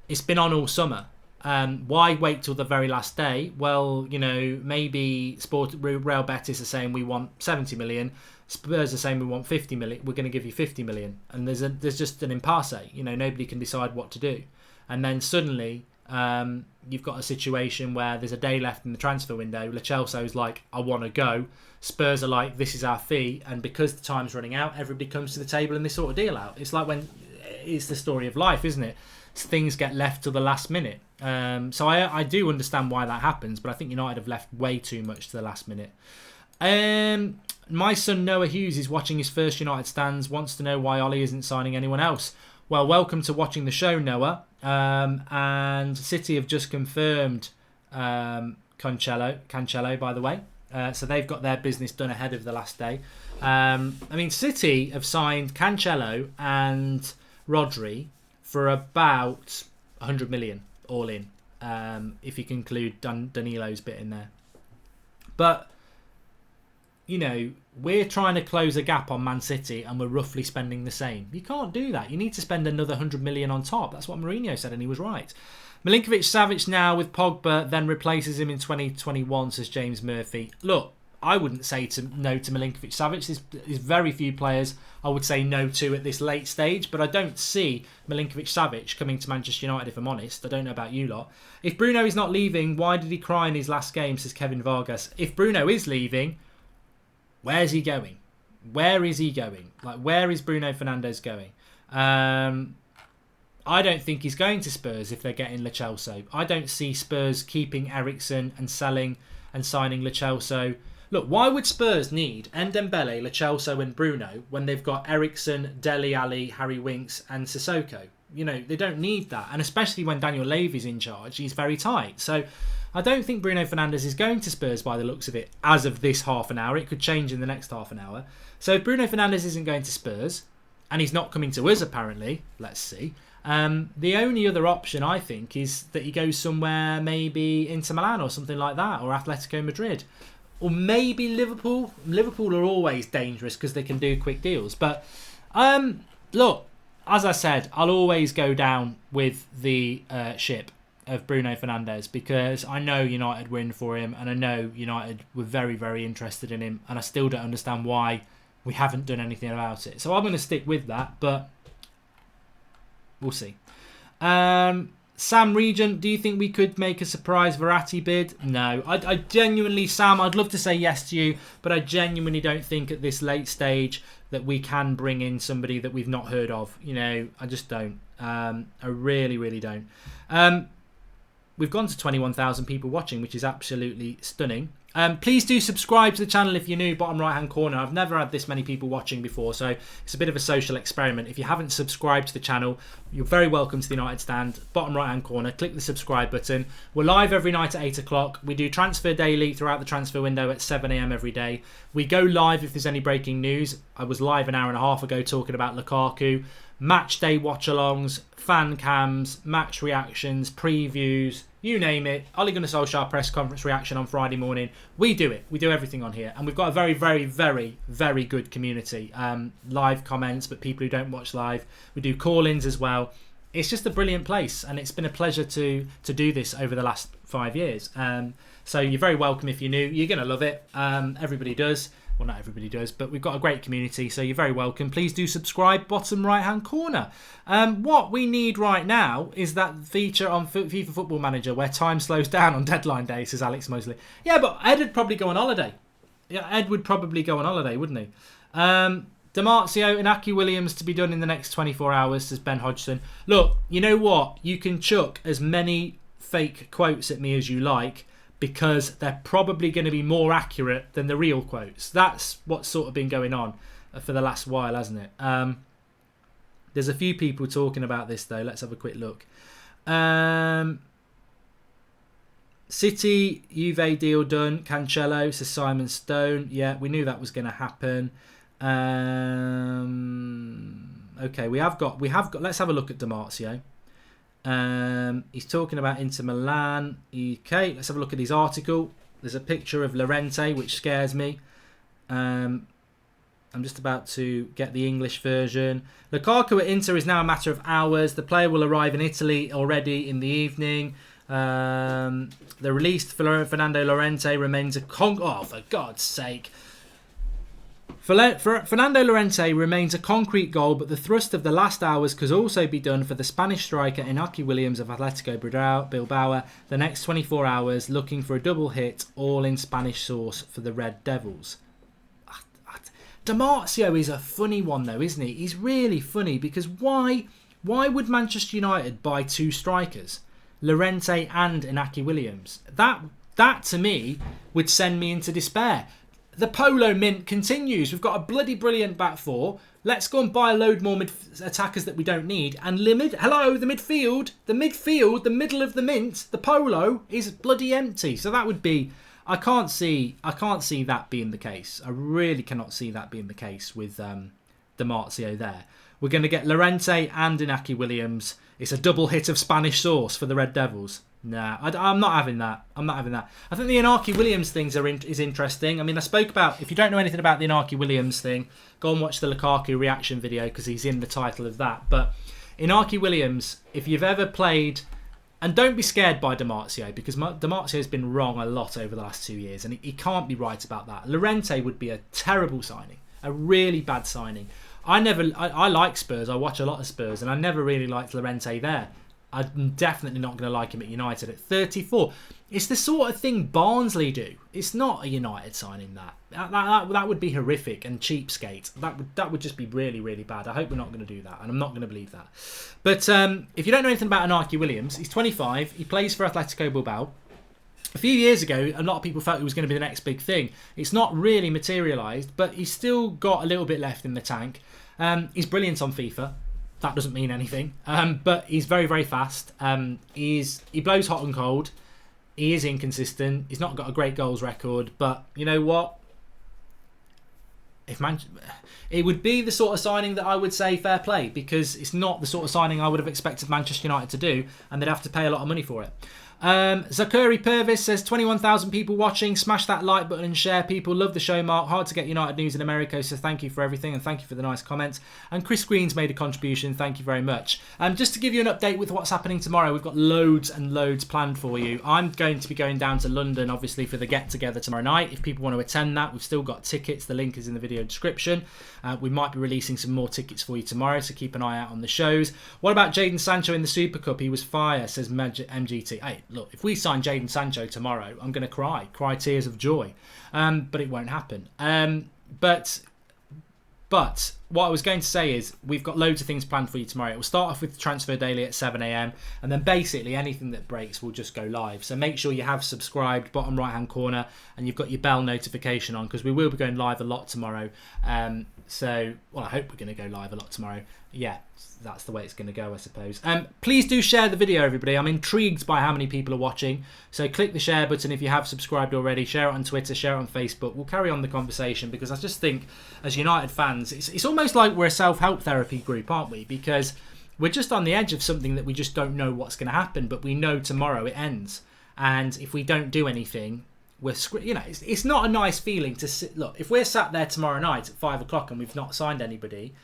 It's been on all summer. Why wait till the very last day? Well, you know, maybe Real Betis are saying we want 70 million. Spurs are saying we want 50 million. We're going to give you 50 million. And there's just an impasse. You know, nobody can decide what to do. And then suddenly you've got a situation where there's a day left in the transfer window. Lo Celso's like, I want to go. Spurs are like, this is our fee. And because the time's running out, everybody comes to the table and they sort a deal out. It's like it's the story of life, isn't it? Things get left to the last minute. So I do understand why that happens, but I think United have left way too much to the last minute. My son Noah Hughes is watching his first United stands, wants to know why Ollie isn't signing anyone else. Well, welcome to watching the show, Noah. And City have just confirmed Cancelo, by the way. So they've got their business done ahead of the last day. City have signed Cancelo and Rodri for about 100 million all in, if you can include Danilo's bit in there. But we're trying to close a gap on Man City and we're roughly spending the same. You can't do that. You need to spend another 100 million on top. That's what Mourinho said, and he was right. Milinkovic-Savic now with Pogba, then replaces him in 2021, says James Murphy. Look, I wouldn't say no to Milinkovic-Savic. There's very few players I would say no to at this late stage, but I don't see Milinkovic-Savic coming to Manchester United, if I'm honest. I don't know about you lot. If Bruno is not leaving, why did he cry in his last game, says Kevin Vargas. If Bruno is leaving, where's he going? Where is he going? Where is Bruno Fernandes going? I don't think he's going to Spurs if they're getting Lo Celso. I don't see Spurs keeping Eriksen and selling and signing Lo Celso. Look, why would Spurs need Ndembele, Lo Celso and Bruno when they've got Eriksen, Dele Alli, Harry Winks and Sissoko? They don't need that. And especially when Daniel Levy's in charge, he's very tight. So I don't think Bruno Fernandes is going to Spurs by the looks of it as of this half an hour. It could change in the next half an hour. So if Bruno Fernandes isn't going to Spurs, and he's not coming to us apparently, let's see. The only other option I think is that he goes somewhere, maybe Inter Milan or something like that, or Atletico Madrid. Or maybe Liverpool. Liverpool are always dangerous because they can do quick deals. But look, as I said, I'll always go down with the ship of Bruno Fernandes because I know United were in for him and I know United were very, very interested in him, and I still don't understand why we haven't done anything about it. So I'm going to stick with that, but we'll see. Sam Regent, do you think we could make a surprise Verratti bid? No. I genuinely, Sam, I'd love to say yes to you, but I genuinely don't think at this late stage that we can bring in somebody that we've not heard of. I just don't. I really, really don't. We've gone to 21,000 people watching, which is absolutely stunning. Please do subscribe to the channel if you're new, bottom right hand corner. I've never had this many people watching before, so it's a bit of a social experiment. If you haven't subscribed to the channel, you're very welcome to the United Stand, bottom right hand corner. Click the subscribe button. We're live every night at 8 o'clock. We do transfer daily throughout the transfer window at 7 a.m. every day. We go live if there's any breaking news. I was live an hour and a half ago talking about Lukaku. Match day watch-alongs, fan cams, match reactions, previews, you name it. Ole Gunnar Solskjaer press conference reaction on Friday morning. We do it. We do everything on here. And we've got a very, very, very, very good community. Live comments, but people who don't watch live. We do call-ins as well. It's just a brilliant place. And it's been a pleasure to do this over the last 5 years. So you're very welcome if you're new. You're going to love it. Everybody does. Well, not everybody does, but we've got a great community, so you're very welcome. Please do subscribe, bottom right-hand corner. What we need right now is that feature on FIFA Football Manager where time slows down on deadline day, says Alex Mosley. Yeah, but Ed would probably go on holiday. Yeah, Ed would probably go on holiday, wouldn't he? Dimarzio and Aki Williams to be done in the next 24 hours, says Ben Hodgson. Look, you know what? You can chuck as many fake quotes at me as you like, because they're probably going to be more accurate than the real quotes. That's what's sort of been going on for the last while, hasn't it? There's a few people talking about this, though. Let's have a quick look. City, Juve deal done. Cancelo, says Simon Stone. Yeah, we knew that was going to happen. Okay, we have got. Let's have a look at Dimarzio. He's talking about Inter Milan. Okay, let's have a look at his article. There's a picture of Llorente, which scares me. I'm just about to get the English version. Lukaku at Inter is now a matter of hours. The player will arrive in Italy already in the evening. The released Fernando Llorente remains a oh, for God's sake. Fernando Llorente remains a concrete goal, but the thrust of the last hours could also be done for the Spanish striker Inaki Williams of Atletico Bilbao the next 24 hours, looking for a double hit, all in Spanish sauce for the Red Devils. Dimarzio is a funny one though, isn't he? He's really funny because why would Manchester United buy two strikers, Llorente and Inaki Williams? That to me would send me into despair. the Polo mint continues. We've got a bloody brilliant back four. Let's go and buy a load more attackers that we don't need. And hello, the midfield, the middle of the mint, the Polo is bloody empty. So that would be, I can't see that being the case. I really cannot see that being the case with Di Marzio there. We're going to get Llorente and Inaki Williams. It's a double hit of Spanish sauce for the Red Devils. Nah, I'm not having that. I think the Inaki Williams things is interesting. I mean, I spoke about, if you don't know anything about the Inaki Williams thing, go and watch the Lukaku reaction video because he's in the title of that. But Inaki Williams, if you've ever played, and don't be scared by Di Marzio because Di Marzio's been wrong a lot over the last 2 years and he can't be right about that. Llorente would be a terrible signing, a really bad signing. I like Spurs, I watch a lot of Spurs and I never really liked Llorente there. I'm definitely not going to like him at United at 34. It's the sort of thing Barnsley do. It's not a United signing that would be horrific and cheapskate. That would just be really, really bad. I hope we're not going to do that, and I'm not going to believe that. But if you don't know anything about Inaki Williams, he's 25. He plays for Atletico Bilbao. A few years ago, a lot of people felt it was going to be the next big thing. It's not really materialised, but he's still got a little bit left in the tank. He's brilliant on FIFA. That doesn't mean anything. But he's very, very fast. He blows hot and cold. He is inconsistent. He's not got a great goals record. But you know what? It would be the sort of signing that I would say fair play, because it's not the sort of signing I would have expected Manchester United to do, and they'd have to pay a lot of money for it. Zakuri Purvis says 21,000 people watching. Smash that like button and share. People love the show, Mark. Hard to get United news in America, so thank you for everything and thank you for the nice comments. And Chris Green's made a contribution. Thank you very much. Just to give you an update with what's happening tomorrow, we've got loads and loads planned for you. I'm going to be going down to London, obviously, for the get together tomorrow night. If people want to attend that, we've still got tickets. The link is in the video description. We might be releasing some more tickets for you tomorrow, so keep an eye out on the shows. What about Jadon Sancho in the Super Cup? He was fire, says MGT. Hey, look, if we sign Jadon Sancho tomorrow, I'm going to cry tears of joy, but it won't happen. But what I was going to say is we've got loads of things planned for you tomorrow. It will start off with Transfer Daily at 7 a.m. and then basically anything that breaks will just go live. So make sure you have subscribed, bottom right hand corner, and you've got your bell notification on, because we will be going live a lot tomorrow. I hope we're going to go live a lot tomorrow. Yeah, that's the way it's going to go, I suppose. Please do share the video, everybody. I'm intrigued by how many people are watching. So click the share button if you have subscribed already. Share it on Twitter, share it on Facebook. We'll carry on the conversation, because I just think, as United fans, it's almost like we're a self-help therapy group, aren't we? Because we're just on the edge of something that we just don't know what's going to happen, but we know tomorrow it ends. And if we don't do anything, it's not a nice feeling to sit. Look, if we're sat there tomorrow night at 5 o'clock and we've not signed anybody,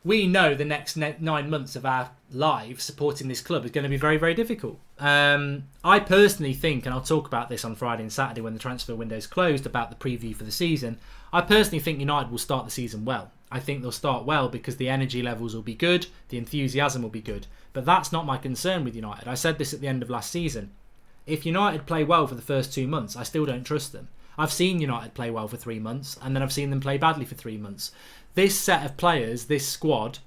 we know the next 9 months of our lives supporting this club is going to be very, very difficult. I personally think, and I'll talk about this on Friday and Saturday when the transfer window's closed, about the preview for the season. I personally think United will start the season well. I think they'll start well because the energy levels will be good, the enthusiasm will be good. But that's not my concern with United. I said this at the end of last season. If United play well for the first 2 months, I still don't trust them. I've seen United play well for 3 months, and then I've seen them play badly for 3 months. This set of players, this squad,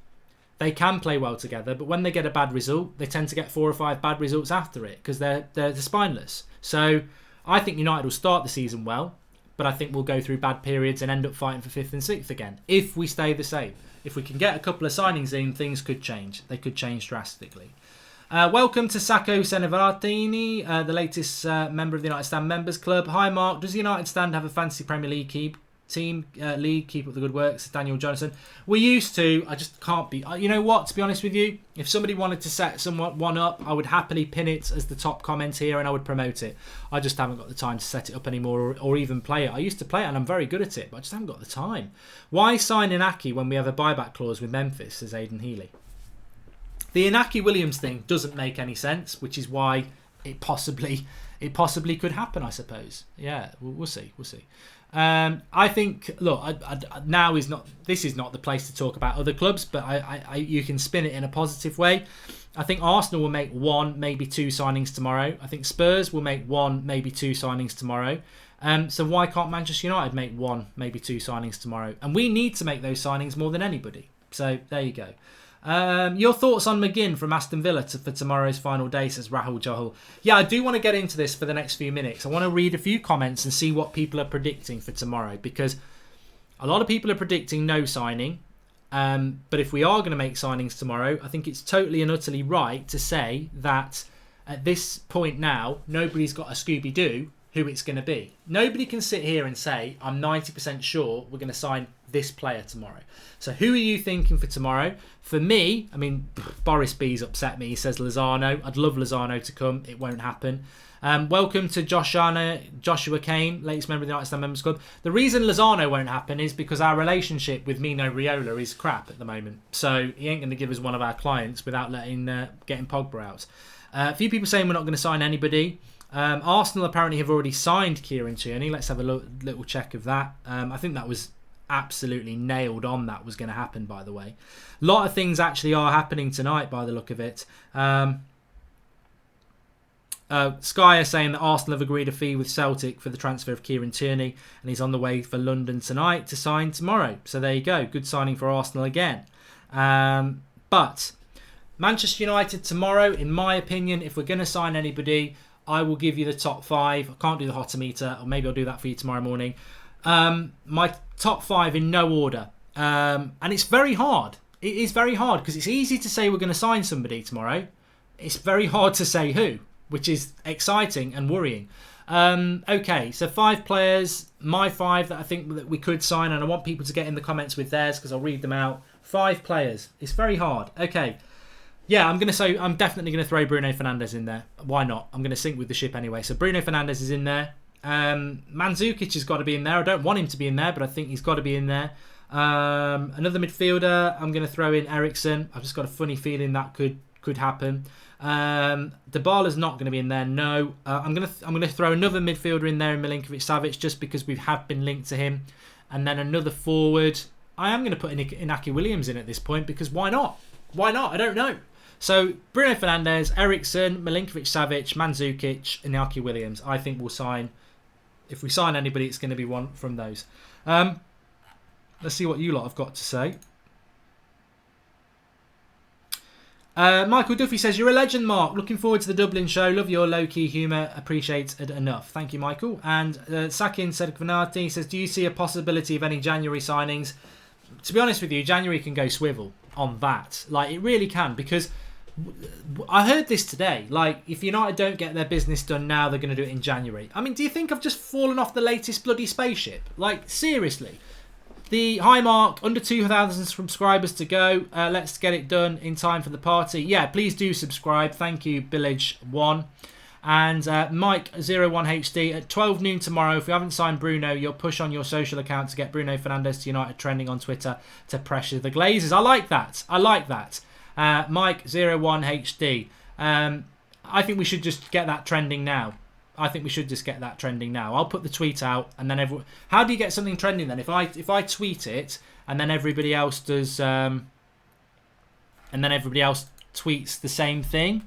they can play well together, but when they get a bad result, they tend to get 4 or 5 bad results after it, because they're spineless. So I think United will start the season well, but I think we'll go through bad periods and end up fighting for 5th and 6th again, if we stay the same. If we can get a couple of signings in, things could change. They could change drastically. Welcome to Sacco Senevartini, the latest member of the United Stand Members Club. Hi Mark, does the United Stand have a fancy Premier League team? Keep up the good work, says Daniel Johnson. We used to, I just can't be. You know what, to be honest with you, if somebody wanted to set one up, I would happily pin it as the top comment here and I would promote it. I just haven't got the time to set it up anymore or even play it. I used to play it and I'm very good at it, but I just haven't got the time. Why sign Inaki when we have a buyback clause with Memphis, says Aidan Healy. The Inaki Williams thing doesn't make any sense, which is why it possibly could happen, I suppose. Yeah, we'll see. I think, look, this is not the place to talk about other clubs, but you can spin it in a positive way. I think Arsenal will make 1, maybe 2 signings tomorrow. I think Spurs will make 1, maybe 2 signings tomorrow. So why can't Manchester United make 1, maybe 2 signings tomorrow? And we need to make those signings more than anybody. So there you go. Your thoughts on McGinn from Aston Villa for tomorrow's final day, says Rahul Johul. Yeah, I do want to get into this for the next few minutes. I want to read a few comments and see what people are predicting for tomorrow, because a lot of people are predicting no signing. But if we are going to make signings tomorrow, I think it's totally and utterly right to say that at this point now, nobody's got a Scooby-Doo who it's going to be. Nobody can sit here and say, I'm 90% sure we're going to sign this player tomorrow. So who are you thinking for tomorrow? For me, I mean, Boris B's upset me. He says Lozano. I'd love Lozano to come. It won't happen. Welcome to Joshua Kane, latest member of the United Stand Members Club. The reason Lozano won't happen is because our relationship with Mino Raiola is crap at the moment. So he ain't going to give us one of our clients without getting Pogba out. A few people saying we're not going to sign anybody. Arsenal apparently have already signed Kieran Tierney. Let's have a little check of that. I think that was absolutely nailed on. That was going to happen, by the way. A lot of things actually are happening tonight by the look of it. Sky are saying that Arsenal have agreed a fee with Celtic for the transfer of Kieran Tierney, and he's on the way for London tonight to sign tomorrow. So there you go. Good signing for Arsenal again. But Manchester United tomorrow, in my opinion, if we're going to sign anybody, I will give you the top 5. I can't do the hotometer, or maybe I'll do that for you tomorrow morning. My top 5 in no order. And it's very hard. It is very hard because it's easy to say we're going to sign somebody tomorrow. It's very hard to say who, which is exciting and worrying. Okay, so 5 players. My 5 that I think that we could sign, and I want people to get in the comments with theirs because I'll read them out. 5 players. It's very hard. Okay. Yeah, I'm definitely going to throw Bruno Fernandes in there. Why not? I'm going to sink with the ship anyway. So Bruno Fernandes is in there. Mandzukic has got to be in there. I don't want him to be in there, but I think he's got to be in there. Another midfielder, I'm going to throw in Eriksen. I've just got a funny feeling that could happen. Dybala's not going to be in there. No, I'm going to throw another midfielder in there in Milinkovic-Savic just because we have been linked to him, and then another forward. I am going to put Inaki Williams in at this point because why not? Why not? I don't know. So Bruno Fernandes, Eriksen, Milinkovic-Savic, Mandzukic, Inaki Williams. I think we'll sign. If we sign anybody, it's going to be one from those. Let's see what you lot have got to say. Michael Duffy says, you're a legend, Mark. Looking forward to the Dublin show. Love your low-key humour. Appreciate it enough. Thank you, Michael. And Sakin Sedgvanati says, do you see a possibility of any January signings? To be honest with you, January can go swivel on that. Like, it really can, because I heard this today. Like, if United don't get their business done now, they're going to do it in January. I mean, do you think I've just fallen off the latest bloody spaceship? Like, seriously. The high mark, under 2,000 subscribers to go. Let's get it done in time for the party. Yeah, please do subscribe. Thank you, Billage1. And Mike01HD, at 12 noon tomorrow, if you haven't signed Bruno, you'll push on your social account to get Bruno Fernandes to United trending on Twitter to pressure the Glazers. I like that. I like that. Mike01HD. I think we should just get that trending now. I'll put the tweet out, and then how do you get something trending then? If I tweet it, and then everybody else does, and then everybody else tweets the same thing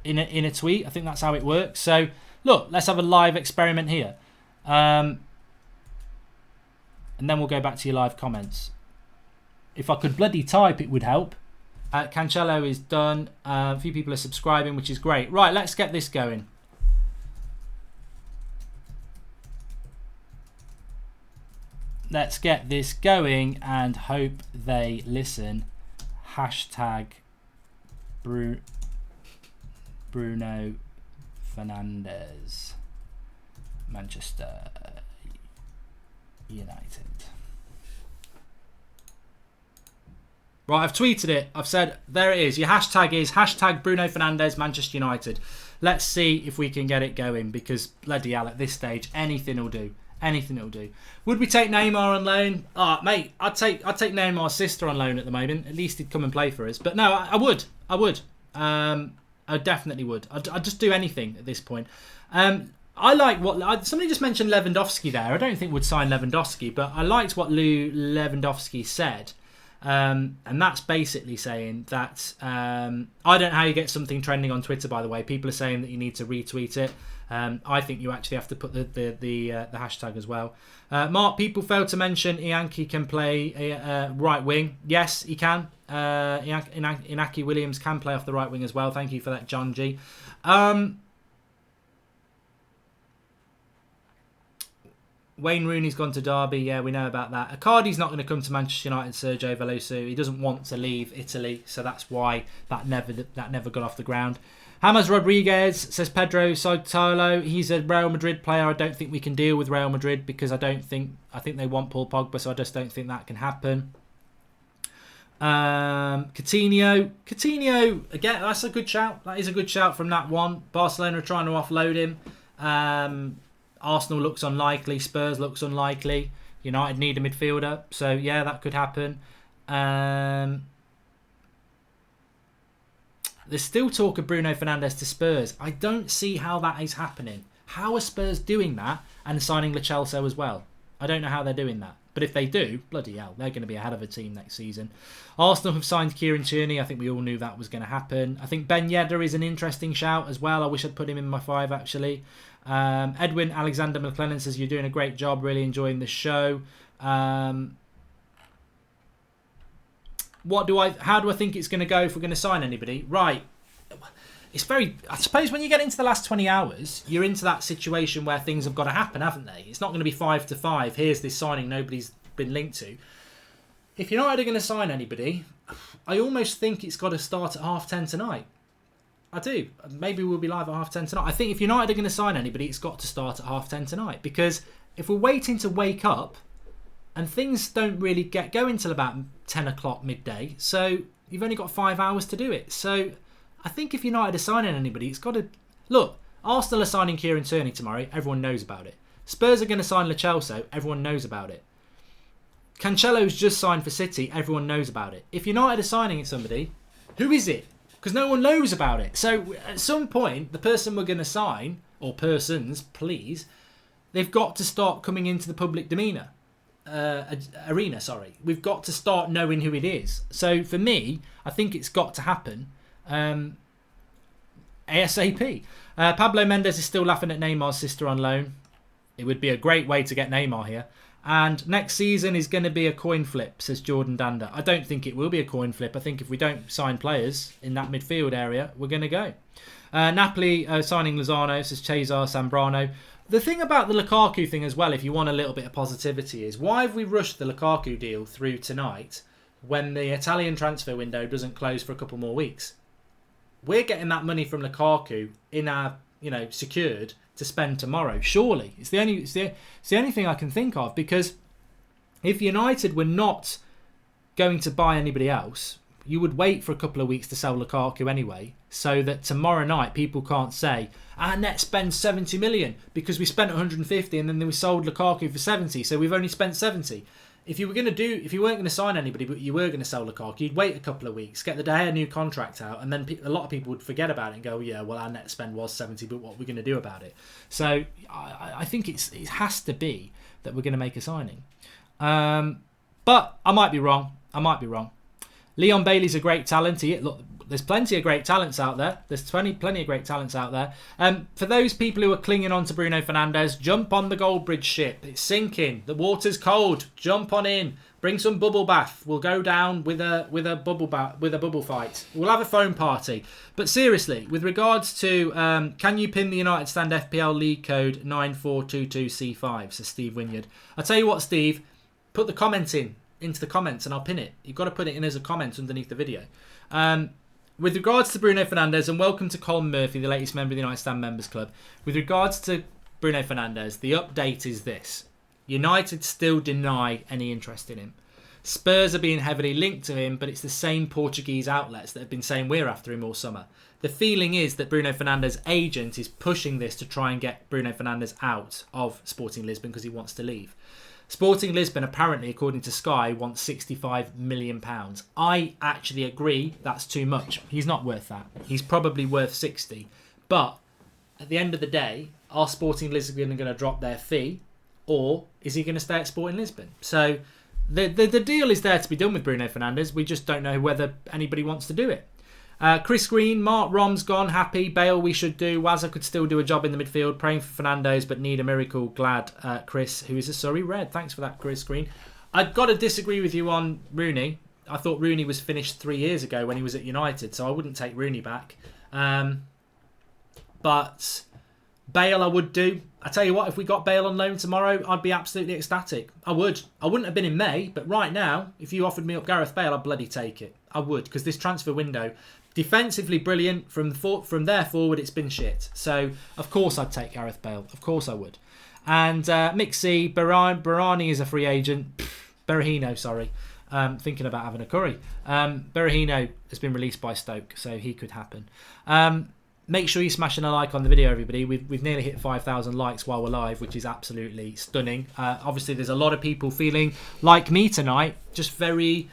in a tweet. I think that's how it works. So look, let's have a live experiment here, and then we'll go back to your live comments. If I could bloody type, it would help. Cancelo is done. A few people are subscribing, which is great. Right, let's get this going. Let's get this going and hope they listen. Hashtag Bruno Fernandes, Manchester United. Right, I've tweeted it. I've said, there it is. Your hashtag is hashtag Bruno Fernandes, Manchester United. Let's see if we can get it going, because bloody hell, at this stage, anything will do. Anything will do. Would we take Neymar on loan? Mate, I'd take Neymar's sister on loan at the moment. At least he'd come and play for us. But no, I would. I definitely would. I'd just do anything at this point. I like what somebody just mentioned Lewandowski there. I don't think we'd sign Lewandowski, but I liked what Lou Lewandowski said. And that's basically saying that I don't know how you get something trending on Twitter, by the way. People are saying that you need to retweet it. I think you actually have to put the hashtag as well. Mark, people fail to mention Iñaki can play a right wing. Yes, he can. Iñaki Williams can play off the right wing as well. Thank you for that, John G. Wayne Rooney's gone to Derby. Yeah, we know about that. Icardi's not going to come to Manchester United. Sergio Veloso. He doesn't want to leave Italy, so that's why that never got off the ground. James Rodriguez, says Pedro Sotolo. He's a Real Madrid player. I don't think we can deal with Real Madrid because I think they want Paul Pogba, so I just don't think that can happen. Coutinho, again, that's a good shout. That is a good shout from that one. Barcelona are trying to offload him. Arsenal looks unlikely. Spurs looks unlikely. United need a midfielder. So, yeah, that could happen. There's still talk of Bruno Fernandes to Spurs. I don't see how that is happening. How are Spurs doing that and signing Lo Celso as well? I don't know how they're doing that. But if they do, bloody hell, they're going to be ahead of a team next season. Arsenal have signed Kieran Tierney. I think we all knew that was going to happen. I think Ben Yedder is an interesting shout as well. I wish I'd put him in my 5, actually. Edwin Alexander McLennan says, you're doing a great job. Really enjoying the show. How do I think it's going to go if we're going to sign anybody? Right. I suppose when you get into the last 20 hours, you're into that situation where things have got to happen, haven't they? It's not going to be 5 to 5. Here's this signing nobody's been linked to. If United are going to sign anybody, I almost think it's got to start at 10:30 tonight. I do. Maybe we'll be live at 10:30 tonight. I think if United are going to sign anybody, it's got to start at 10:30 tonight. Because if we're waiting to wake up and things don't really get going till about 10 o'clock midday, so you've only got 5 hours to do it. So I think if United are signing anybody, it's got to... Look, Arsenal are signing Kieran Tierney tomorrow. Everyone knows about it. Spurs are going to sign Lo Celso. Everyone knows about it. Cancelo's just signed for City. Everyone knows about it. If United are signing somebody, who is it? Because no one knows about it. So at some point, the person we're going to sign, or persons, please, they've got to start coming into the public arena. We've got to start knowing who it is. So for me, I think it's got to happen ASAP. Pablo Mendes is still laughing at Neymar's sister on loan. It would be a great way to get Neymar here. And next season is going to be a coin flip, says Jordan Dander. I don't think it will be a coin flip. I think if we don't sign players in that midfield area, we're going to go. Napoli signing Lozano, says Cesar Zambrano. The thing about the Lukaku thing as well, if you want a little bit of positivity, is why have we rushed the Lukaku deal through tonight when the Italian transfer window doesn't close for a couple more weeks? We're getting that money from Lukaku in our, secured to spend tomorrow. Surely it's the only thing I can think of, because if United were not going to buy anybody else, you would wait for a couple of weeks to sell Lukaku anyway, so that tomorrow night people can't say our net spend 70 million because we spent 150 and then we sold Lukaku for 70, so we've only spent 70. If you weren't going to sign anybody, but you were going to sell Lukaku, you'd wait a couple of weeks, get the De Gea new contract out, and then a lot of people would forget about it and go, yeah, well, our net spend was 70, but what are we going to do about it? So I think it has to be that we're going to make a signing. But I might be wrong. Leon Bailey's a great talent. Look, there's plenty of great talents out there. There's plenty of great talents out there. For those people who are clinging on to Bruno Fernandes, jump on the Goldbridge ship. It's sinking. The water's cold. Jump on in. Bring some bubble bath. We'll go down with a bubble fight. We'll have a phone party. But seriously, with regards to can you pin the United Stand FPL League code 9422C5? Says Steve Wynyard. I'll tell you what, Steve. Put the comment into the comments and I'll pin it. You've got to put it in as a comment underneath the video. With regards to Bruno Fernandes, and welcome to Colin Murphy, the latest member of the United Stand Members Club. With regards to Bruno Fernandes, the update is this. United still deny any interest in him. Spurs are being heavily linked to him, but it's the same Portuguese outlets that have been saying we're after him all summer. The feeling is that Bruno Fernandes' agent is pushing this to try and get Bruno Fernandes out of Sporting Lisbon because he wants to leave. Sporting Lisbon, apparently, according to Sky, wants £65 million. I actually agree that's too much. He's not worth that. He's probably worth 60. But at the end of the day, are Sporting Lisbon going to drop their fee, or is he going to stay at Sporting Lisbon? So the deal is there to be done with Bruno Fernandes. We just don't know whether anybody wants to do it. Chris Green, Mark Rom's gone, happy. Bale we should do. Wazza could still do a job in the midfield. Praying for Fernando's, but need a miracle. Glad, Chris, who is a Surrey Red. Thanks for that, Chris Green. I've got to disagree with you on Rooney. I thought Rooney was finished 3 years ago when he was at United, so I wouldn't take Rooney back. But Bale I would do. I tell you what, if we got Bale on loan tomorrow, I'd be absolutely ecstatic. I would. I wouldn't have been in May, but right now, if you offered me up Gareth Bale, I'd bloody take it. I would, because this transfer window, defensively brilliant. From there forward, it's been shit. So, of course, I'd take Gareth Bale. Of course I would. And Mixie, Barani is a free agent. Berahino, sorry. Thinking about having a curry. Berahino has been released by Stoke, so he could happen. Make sure you're smashing a like on the video, everybody. We've nearly hit 5,000 likes while we're live, which is absolutely stunning. Obviously, there's a lot of people feeling like me tonight, just very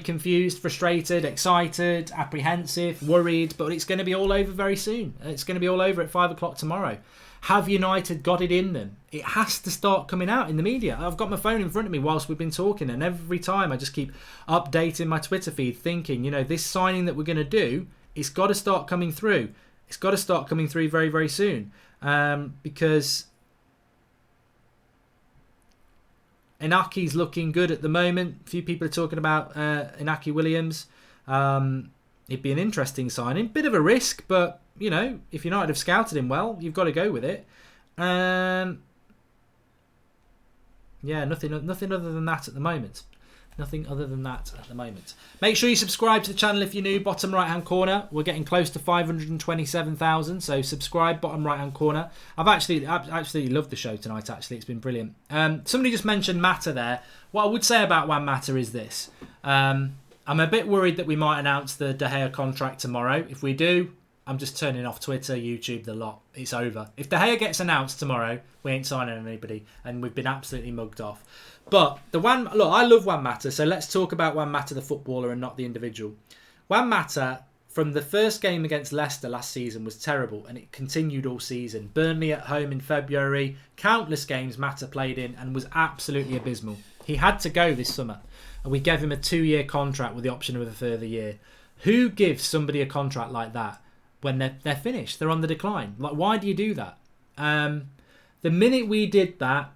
confused, frustrated, excited, apprehensive, worried. But it's going to be all over very soon. It's going to be all over at 5 o'clock tomorrow. Have United got it in them? It has to start coming out in the media. I've got my phone in front of me whilst we've been talking, and every time I just keep updating my Twitter feed thinking, this signing that we're going to do, it's got to start coming through. It's got to start coming through very, very soon. Because Inaki's looking good at the moment. A few people are talking about Inaki Williams. It'd be an interesting signing. Bit of a risk, but, if United have scouted him well, you've got to go with it. Nothing other than that at the moment. Nothing other than that at the moment. Make sure you subscribe to the channel if you're new. Bottom right hand corner. We're getting close to 527,000. So subscribe, bottom right hand corner. I've absolutely loved the show tonight, actually. It's been brilliant. Somebody just mentioned Mata there. What I would say about Juan Mata is this. I'm a bit worried that we might announce the De Gea contract tomorrow. If we do, I'm just turning off Twitter, YouTube, the lot. It's over. If De Gea gets announced tomorrow, we ain't signing anybody. And we've been absolutely mugged off. But I love Juan Mata, so let's talk about Juan Mata, the footballer, and not the individual. Juan Mata, from the first game against Leicester last season, was terrible, and it continued all season. Burnley at home in February, countless games Mata played in, and was absolutely abysmal. He had to go this summer, and we gave him a 2-year contract with the option of a further year. Who gives somebody a contract like that when they're finished? They're on the decline. Like, why do you do that? The minute we did that,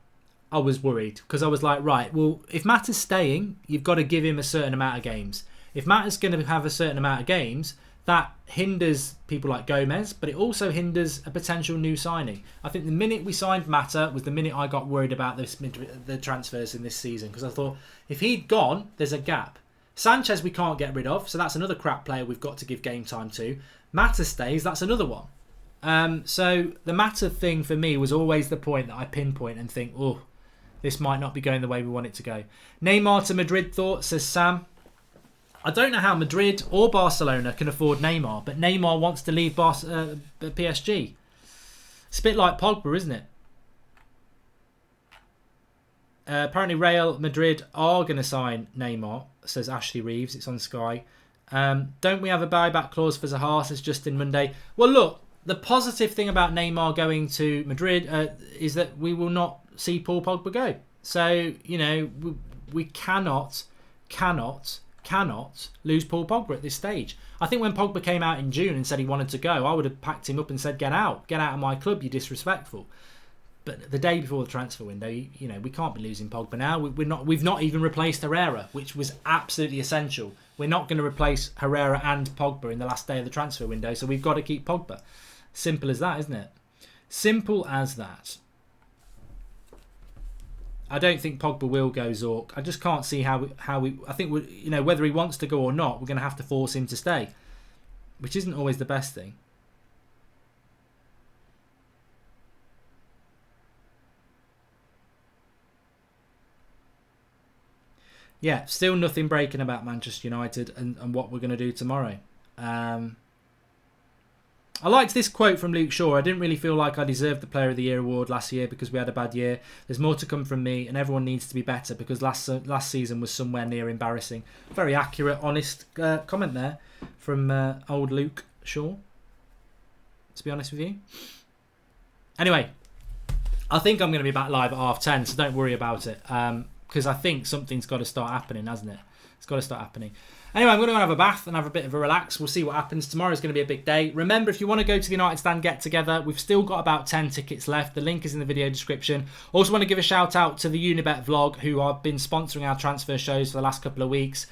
I was worried, because I was like, right, well, if Mata's staying, you've got to give him a certain amount of games. If Mata's going to have a certain amount of games, that hinders people like Gomez, but it also hinders a potential new signing. I think the minute we signed Mata was the minute I got worried about the transfers in this season, because I thought, if he'd gone, there's a gap. Sanchez we can't get rid of, so that's another crap player we've got to give game time to. Mata stays, that's another one. So the Mata thing for me was always the point that I pinpoint and think, oh, this might not be going the way we want it to go. Neymar to Madrid thoughts, says Sam. I don't know how Madrid or Barcelona can afford Neymar, but Neymar wants to leave PSG. It's a bit like Pogba, isn't it? Apparently Real Madrid are going to sign Neymar, says Ashley Reeves. It's on Sky. Don't we have a buyback clause for Zaha, says Justin Monday. Well, look, the positive thing about Neymar going to Madrid is that we will not see Paul Pogba go. So, we cannot lose Paul Pogba at this stage. I think when Pogba came out in June and said he wanted to go, I would have packed him up and said, get out of my club, you're disrespectful. But the day before the transfer window, we can't be losing Pogba now. We've not even replaced Herrera, which was absolutely essential. We're not going to replace Herrera and Pogba in the last day of the transfer window, so we've got to keep Pogba. Simple as that, isn't it? Simple as that. I don't think Pogba will go, Zork. I just can't see how we. I think whether he wants to go or not, we're going to have to force him to stay, which isn't always the best thing. Yeah, still nothing breaking about Manchester United and what we're going to do tomorrow. I liked this quote from Luke Shaw. I didn't really feel like I deserved the Player of the Year award last year because we had a bad year. There's more to come from me and everyone needs to be better because last season was somewhere near embarrassing. Very accurate, honest comment there from old Luke Shaw, to be honest with you. Anyway, I think I'm going to be back live at 10:30, so don't worry about it. Because I think something's got to start happening, hasn't it? It's got to start happening. Anyway, I'm going to go and have a bath and have a bit of a relax. We'll see what happens. Tomorrow's going to be a big day. Remember, if you want to go to the United Stand get-together, we've still got about 10 tickets left. The link is in the video description. Also want to give a shout-out to the Unibet vlog, who have been sponsoring our transfer shows for the last couple of weeks.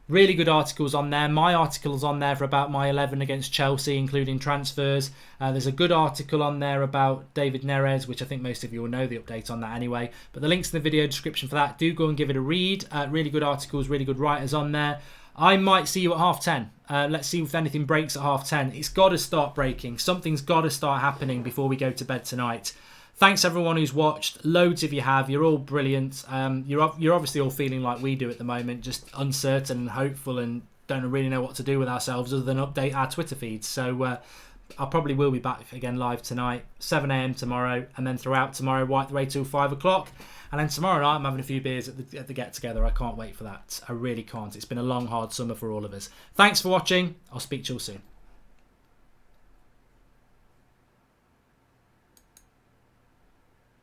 Really good articles on there. My article's on there for about my 11 against Chelsea, including transfers. There's a good article on there about David Neres, which I think most of you will know the update on that anyway. But the link's in the video description for that. Do go and give it a read. Really good articles, really good writers on there. I might see you at 10:30. Let's see if anything breaks at 10:30. It's got to start breaking. Something's got to start happening before we go to bed tonight. Thanks everyone who's watched. Loads if you have. You're all brilliant. You're obviously all feeling like we do at the moment, just uncertain and hopeful and don't really know what to do with ourselves other than update our Twitter feeds. So I probably will be back again live tonight, 7 a.m. tomorrow, and then throughout tomorrow, right the way till 5 o'clock. And then tomorrow night, I'm having a few beers at the get-together. I can't wait for that. I really can't. It's been a long, hard summer for all of us. Thanks for watching. I'll speak to you all soon.